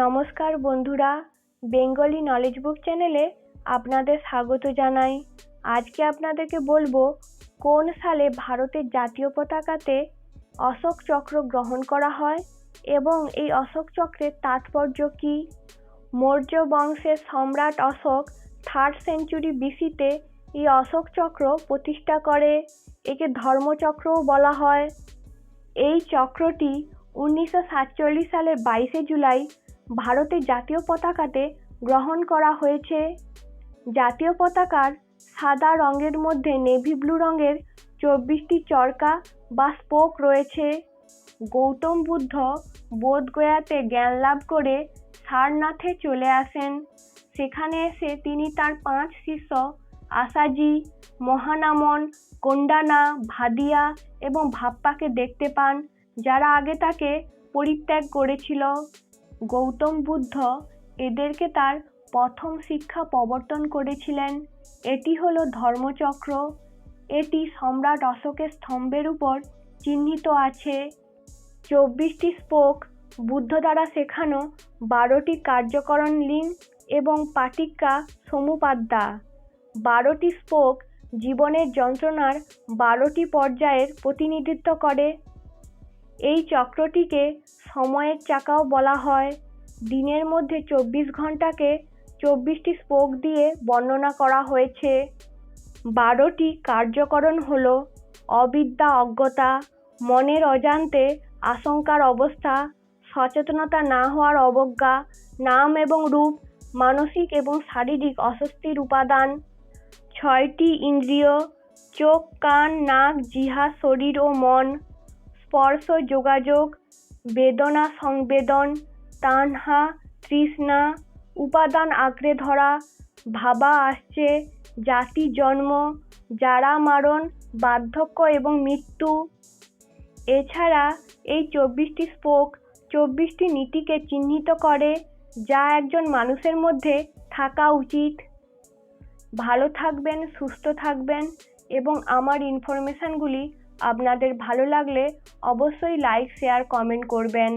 নমস্কার বন্ধুরা, Bengali knowledge বুক চ্যানেলে আপনাদের স্বাগত জানাই। আজকে আপনাদেরকে বলবো কোন সালে ভারতের জাতীয় পতাকাতে অশোক চক্র গ্রহণ করা হয় এবং এই অশোক চক্রের তাৎপর্য কী। মৌর্য বংশের সম্রাট অশোক 3rd সেঞ্চুরি বিসিতে এই অশোক চক্র প্রতিষ্ঠা করে। একে ধর্মচক্রও বলা হয়। এই চক্রটি 1947 সালের 22শে জুলাই ভারতের জাতীয় পতাকাতে গ্রহণ করা হয়েছে। জাতীয় পতাকার সাদা রঙের মধ্যে নেভি ব্লু রঙের 24টি চরকা বা স্পোক রয়েছে। গৌতম বুদ্ধ বোধগয়াতে জ্ঞান লাভ করে সারনাথে চলে আসেন। সেখানে এসে তিনি তার 5 শিষ্য আসাজি, মহানামন, কোন্ডানা, ভাদিয়া এবং ভাপ্পাকে দেখতে পান, যারা আগে তাকে পরিত্যাগ করেছিল। গৌতম বুদ্ধ এদেরকে তার প্রথম শিক্ষা প্রবর্তন করেছিলেন। এটি হলো ধর্মচক্র। এটি সম্রাট অশোকের স্তম্ভের উপর চিহ্নিত আছে। 24টি স্পোক বুদ্ধ দ্বারা শেখানো 12টি কার্যকরণ লিঙ্গ এবং পাটিকা সমুপাদ্যা। 12টি স্পোক জীবনের যন্ত্রণার 12টি পর্যায়ের প্রতিনিধিত্ব করে। এই চক্রটিকে সময়ের চাকাও বলা হয়। দিনের মধ্যে 24 ঘন্টাকে 24টি স্পোক দিয়ে বর্ণনা করা হয়েছে। 12টি কার্যকরণ হলো অবিদ্যা অজ্ঞতা, মনের অজান্তে আশঙ্কার অবস্থা, সচেতনতা না হওয়ার অবজ্ঞা, নাম এবং রূপ, মানসিক এবং শারীরিক অস্বস্তির উপাদান। 6টি ইন্দ্রিয়, চোখ, কান, নাক, জিহ্বা, শরীর ও মন, স্পর্শ, যোগাযোগ, বেদনা, সংবেদন, তাণহা, তৃষ্ণা, উপাদান আঁকড়ে ধরা, ভাবা আসছে, জাতি, জন্ম, জারা, মারণ, বার্ধক্য এবং মৃত্যু। এছাড়া এই 24টি স্পোক 24টি নীতিকে চিহ্নিত করে, যা একজন মানুষের মধ্যে থাকা উচিত। ভালো থাকবেন, সুস্থ থাকবেন এবং আমার ইনফরমেশনগুলি আপনাদের ভালো লাগলে অবশ্যই লাইক, শেয়ার, কমেন্ট করবেন।